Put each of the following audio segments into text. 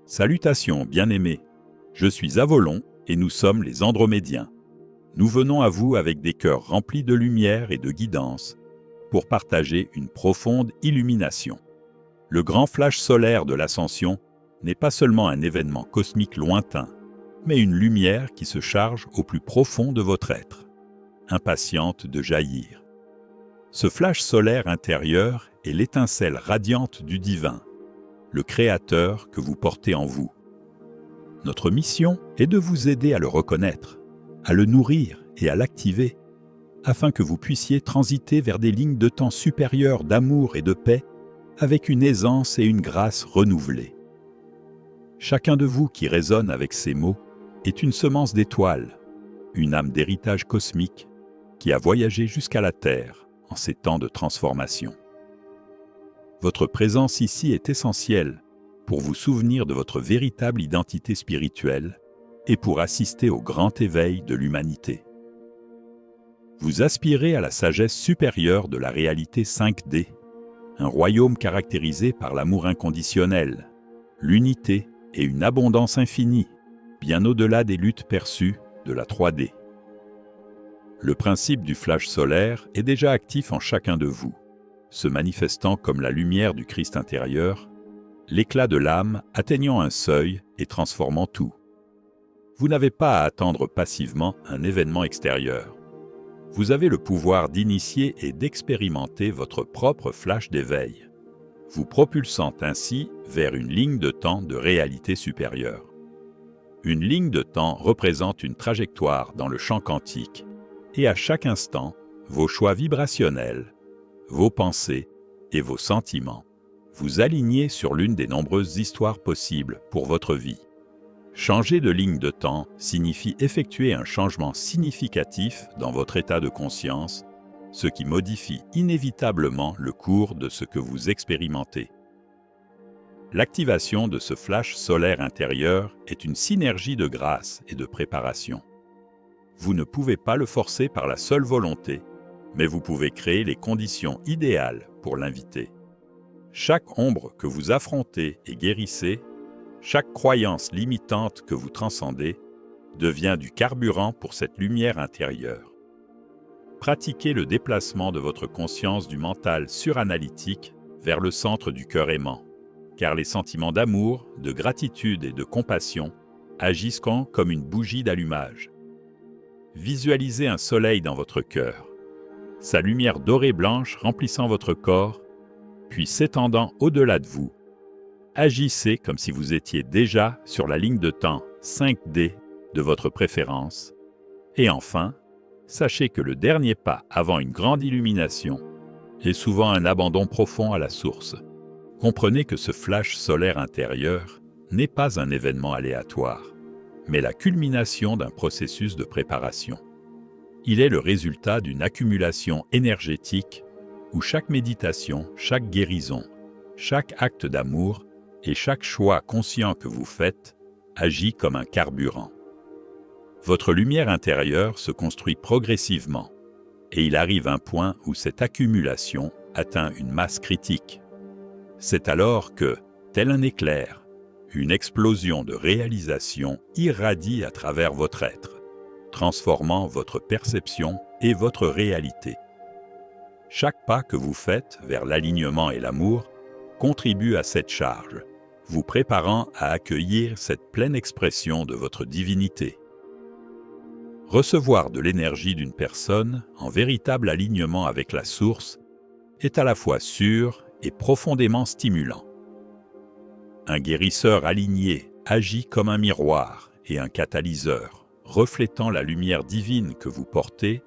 Salutations, bien-aimés. Je suis Avalon et nous sommes les Andromédiens. Nous venons à vous avec des cœurs remplis de lumière et de guidance pour partager une profonde illumination. Le grand flash solaire de l'Ascension n'est pas seulement un événement cosmique lointain, mais une lumière qui se charge au plus profond de votre être, impatiente de jaillir. Ce flash solaire intérieur est l'étincelle radiante du divin, le Créateur que vous portez en vous. Notre mission est de vous aider à le reconnaître, à le nourrir et à l'activer, afin que vous puissiez transiter vers des lignes de temps supérieures d'amour et de paix avec une aisance et une grâce renouvelées. Chacun de vous qui résonne avec ces mots est une semence d'étoiles, une âme d'héritage cosmique qui a voyagé jusqu'à la Terre en ces temps de transformation. Votre présence ici est essentielle pour vous souvenir de votre véritable identité spirituelle et pour assister au grand éveil de l'humanité. Vous aspirez à la sagesse supérieure de la réalité 5D, un royaume caractérisé par l'amour inconditionnel, l'unité et une abondance infinie, bien au-delà des luttes perçues de la 3D. Le principe du flash solaire est déjà actif en chacun de vous, se manifestant comme la lumière du Christ intérieur, l'éclat de l'âme atteignant un seuil et transformant tout. Vous n'avez pas à attendre passivement un événement extérieur. Vous avez le pouvoir d'initier et d'expérimenter votre propre flash d'éveil, vous propulsant ainsi vers une ligne de temps de réalité supérieure. Une ligne de temps représente une trajectoire dans le champ quantique, et à chaque instant, vos choix vibrationnels, vos pensées et vos sentiments vous alignez sur l'une des nombreuses histoires possibles pour votre vie. Changer de ligne de temps signifie effectuer un changement significatif dans votre état de conscience, ce qui modifie inévitablement le cours de ce que vous expérimentez. L'activation de ce flash solaire intérieur est une synergie de grâce et de préparation. Vous ne pouvez pas le forcer par la seule volonté, mais vous pouvez créer les conditions idéales pour l'inviter. Chaque ombre que vous affrontez et guérissez, chaque croyance limitante que vous transcendez, devient du carburant pour cette lumière intérieure. Pratiquez le déplacement de votre conscience du mental suranalytique vers le centre du cœur aimant, car les sentiments d'amour, de gratitude et de compassion agissent comme une bougie d'allumage. Visualisez un soleil dans votre cœur, sa lumière dorée blanche remplissant votre corps, puis s'étendant au-delà de vous. Agissez comme si vous étiez déjà sur la ligne de temps 5D de votre préférence. Et enfin, sachez que le dernier pas avant une grande illumination est souvent un abandon profond à la source. Comprenez que ce flash solaire intérieur n'est pas un événement aléatoire, mais la culmination d'un processus de préparation. Il est le résultat d'une accumulation énergétique où chaque méditation, chaque guérison, chaque acte d'amour et chaque choix conscient que vous faites agit comme un carburant. Votre lumière intérieure se construit progressivement et il arrive un point où cette accumulation atteint une masse critique. C'est alors que, tel un éclair, une explosion de réalisation irradie à travers votre être, transformant votre perception et votre réalité. Chaque pas que vous faites vers l'alignement et l'amour contribue à cette charge, vous préparant à accueillir cette pleine expression de votre divinité. Recevoir de l'énergie d'une personne en véritable alignement avec la source est à la fois sûr et profondément stimulant. Un guérisseur aligné agit comme un miroir et un catalyseur, reflétant la lumière divine que vous portez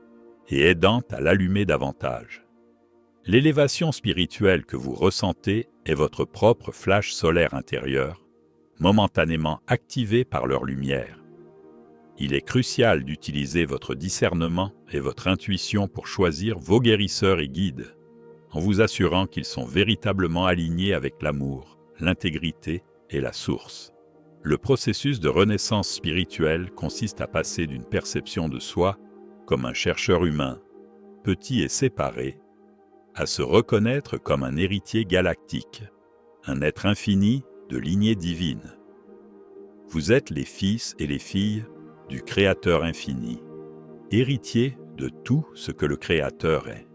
et aidant à l'allumer davantage. L'élévation spirituelle que vous ressentez est votre propre flash solaire intérieur, momentanément activé par leur lumière. Il est crucial d'utiliser votre discernement et votre intuition pour choisir vos guérisseurs et guides, en vous assurant qu'ils sont véritablement alignés avec l'amour, l'intégrité et la source. Le processus de renaissance spirituelle consiste à passer d'une perception de soi comme un chercheur humain, petit et séparé, à se reconnaître comme un héritier galactique, un être infini de lignée divine, Vous êtes les fils et les filles du Créateur infini, héritiers de tout ce que le Créateur est.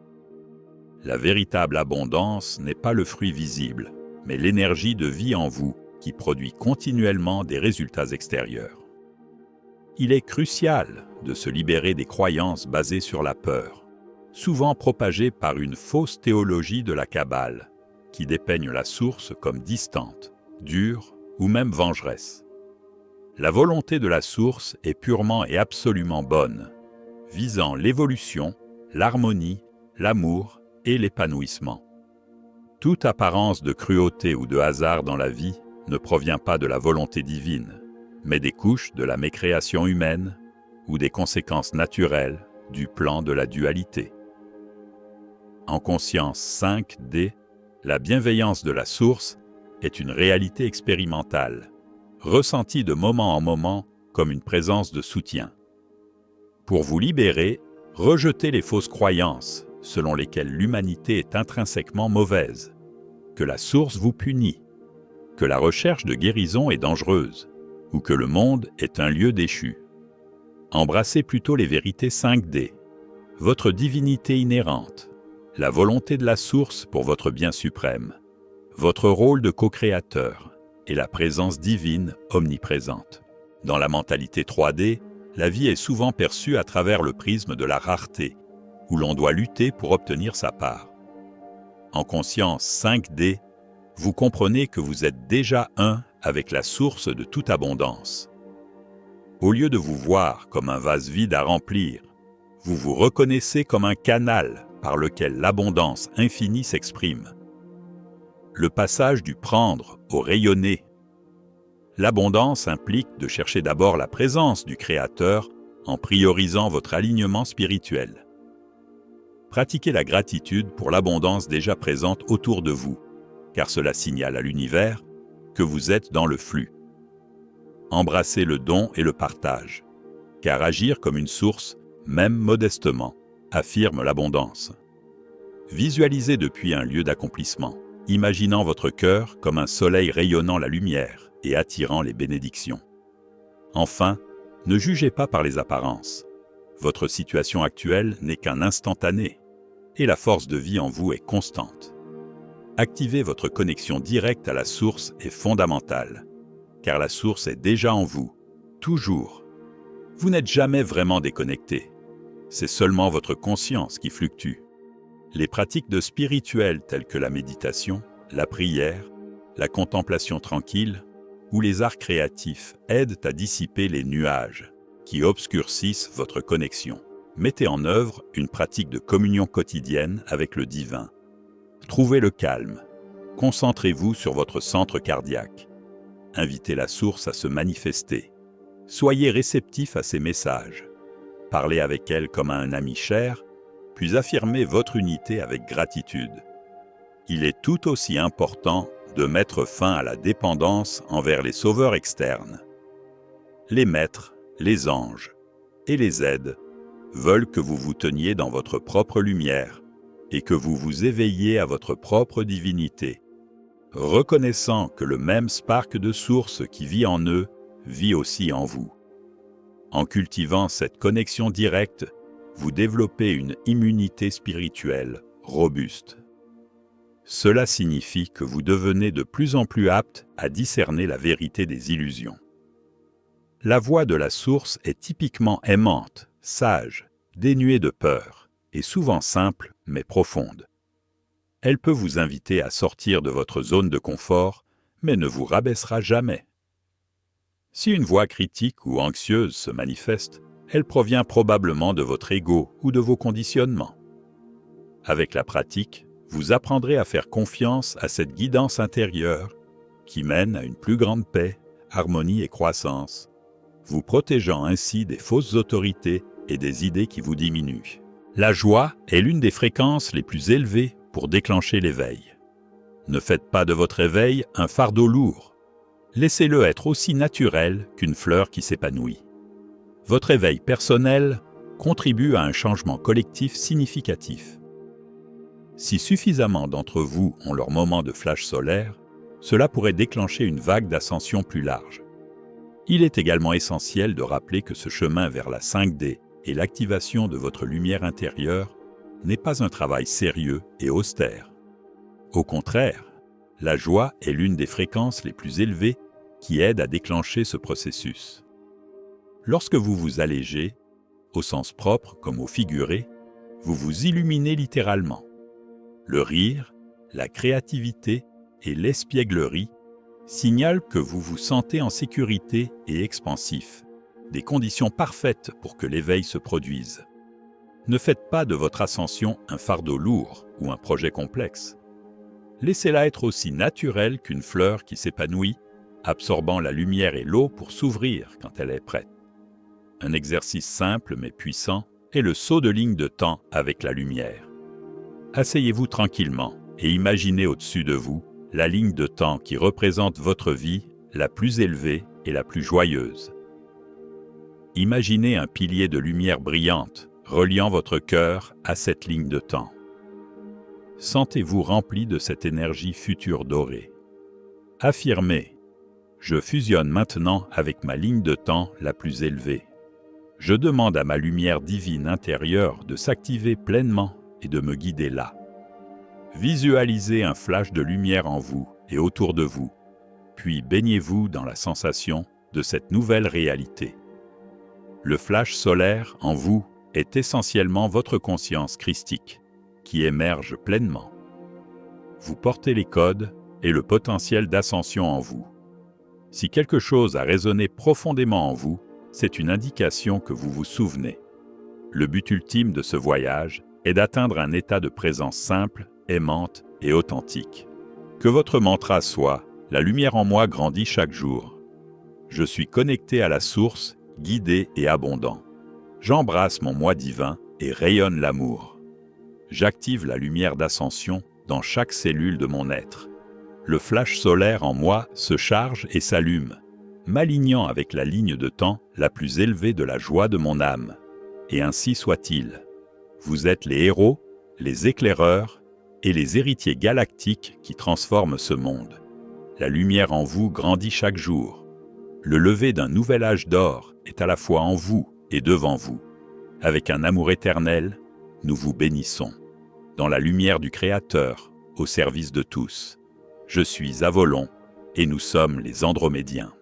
La véritable abondance n'est pas le fruit visible, mais l'énergie de vie en vous qui produit continuellement des résultats extérieurs. Il est crucial de se libérer des croyances basées sur la peur, souvent propagées par une fausse théologie de la Kabbale, qui dépeigne la source comme distante, dure ou même vengeresse. La volonté de la source est purement et absolument bonne, visant l'évolution, l'harmonie, l'amour et l'épanouissement. Toute apparence de cruauté ou de hasard dans la vie ne provient pas de la volonté divine, mais des couches de la mécréation humaine ou des conséquences naturelles du plan de la dualité. En conscience 5D, la bienveillance de la source est une réalité expérimentale, ressentie de moment en moment comme une présence de soutien. Pour vous libérer, rejetez les fausses croyances selon lesquelles l'humanité est intrinsèquement mauvaise, que la source vous punit, que la recherche de guérison est dangereuse, ou que le monde est un lieu déchu. Embrassez plutôt les vérités 5D, votre divinité inhérente, la volonté de la source pour votre bien suprême, votre rôle de co-créateur et la présence divine omniprésente. Dans la mentalité 3D, la vie est souvent perçue à travers le prisme de la rareté, où l'on doit lutter pour obtenir sa part. En conscience 5D, vous comprenez que vous êtes déjà un avec la source de toute abondance. Au lieu de vous voir comme un vase vide à remplir, vous vous reconnaissez comme un canal par lequel l'abondance infinie s'exprime. Le passage du prendre au rayonner. L'abondance implique de chercher d'abord la présence du Créateur en priorisant votre alignement spirituel. Pratiquez la gratitude pour l'abondance déjà présente autour de vous, car cela signale à l'univers que vous êtes dans le flux. Embrassez le don et le partage, car agir comme une source, même modestement, affirme l'abondance. Visualisez depuis un lieu d'accomplissement, imaginant votre cœur comme un soleil rayonnant la lumière et attirant les bénédictions. Enfin, ne jugez pas par les apparences. Votre situation actuelle n'est qu'un instantané, et la force de vie en vous est constante. Activer votre connexion directe à la source est fondamental, car la source est déjà en vous, toujours. Vous n'êtes jamais vraiment déconnecté. C'est seulement votre conscience qui fluctue. Les pratiques de spirituel telles que la méditation, la prière, la contemplation tranquille ou les arts créatifs aident à dissiper les nuages qui obscurcissent votre connexion. Mettez en œuvre une pratique de communion quotidienne avec le divin. Trouvez le calme. Concentrez-vous sur votre centre cardiaque. Invitez la source à se manifester. Soyez réceptif à ses messages. Parlez avec elle comme à un ami cher, puis affirmez votre unité avec gratitude. Il est tout aussi important de mettre fin à la dépendance envers les sauveurs externes. Les maîtres, les anges et les aides veulent que vous vous teniez dans votre propre lumière et que vous vous éveilliez à votre propre divinité, reconnaissant que le même spark de source qui vit en eux vit aussi en vous. En cultivant cette connexion directe, vous développez une immunité spirituelle robuste. Cela signifie que vous devenez de plus en plus apte à discerner la vérité des illusions. La voix de la source est typiquement aimante, sage, dénuée de peur, et souvent simple mais profonde. Elle peut vous inviter à sortir de votre zone de confort, mais ne vous rabaissera jamais. Si une voix critique ou anxieuse se manifeste, elle provient probablement de votre ego ou de vos conditionnements. Avec la pratique, vous apprendrez à faire confiance à cette guidance intérieure qui mène à une plus grande paix, harmonie et croissance, vous protégeant ainsi des fausses autorités et des idées qui vous diminuent. La joie est l'une des fréquences les plus élevées pour déclencher l'éveil. Ne faites pas de votre éveil un fardeau lourd. Laissez-le être aussi naturel qu'une fleur qui s'épanouit. Votre éveil personnel contribue à un changement collectif significatif. Si suffisamment d'entre vous ont leur moment de flash solaire, cela pourrait déclencher une vague d'ascension plus large. Il est également essentiel de rappeler que ce chemin vers la 5D et l'activation de votre lumière intérieure n'est pas un travail sérieux et austère. Au contraire, la joie est l'une des fréquences les plus élevées qui aident à déclencher ce processus. Lorsque vous vous allégez, au sens propre comme au figuré, vous vous illuminez littéralement. Le rire, la créativité et l'espièglerie signalent que vous vous sentez en sécurité et expansif, des conditions parfaites pour que l'éveil se produise. Ne faites pas de votre ascension un fardeau lourd ou un projet complexe. Laissez-la être aussi naturelle qu'une fleur qui s'épanouit, absorbant la lumière et l'eau pour s'ouvrir quand elle est prête. Un exercice simple mais puissant est le saut de ligne de temps avec la lumière. Asseyez-vous tranquillement et imaginez au-dessus de vous la ligne de temps qui représente votre vie la plus élevée et la plus joyeuse. Imaginez un pilier de lumière brillante reliant votre cœur à cette ligne de temps. Sentez-vous rempli de cette énergie future dorée. Affirmez « Je fusionne maintenant avec ma ligne de temps la plus élevée. Je demande à ma lumière divine intérieure de s'activer pleinement et de me guider là. » Visualisez un flash de lumière en vous et autour de vous, puis baignez-vous dans la sensation de cette nouvelle réalité. Le flash solaire en vous est essentiellement votre conscience christique, qui émerge pleinement. Vous portez les codes et le potentiel d'ascension en vous. Si quelque chose a résonné profondément en vous, c'est une indication que vous vous souvenez. Le but ultime de ce voyage est d'atteindre un état de présence simple, aimante et authentique. Que votre mantra soit « La lumière en moi grandit chaque jour. Je suis connecté à la source, guidé et abondant. J'embrasse mon moi divin et rayonne l'amour. J'active la lumière d'ascension dans chaque cellule de mon être. Le flash solaire en moi se charge et s'allume, m'alignant avec la ligne de temps la plus élevée de la joie de mon âme. Et ainsi soit-il. Vous êtes les héros, les éclaireurs et les héritiers galactiques qui transforment ce monde. La lumière en vous grandit chaque jour. Le lever d'un nouvel âge d'or est à la fois en vous et devant vous. Avec un amour éternel, nous vous bénissons. Dans la lumière du Créateur, au service de tous. Je suis Avolon et nous sommes les Andromédiens.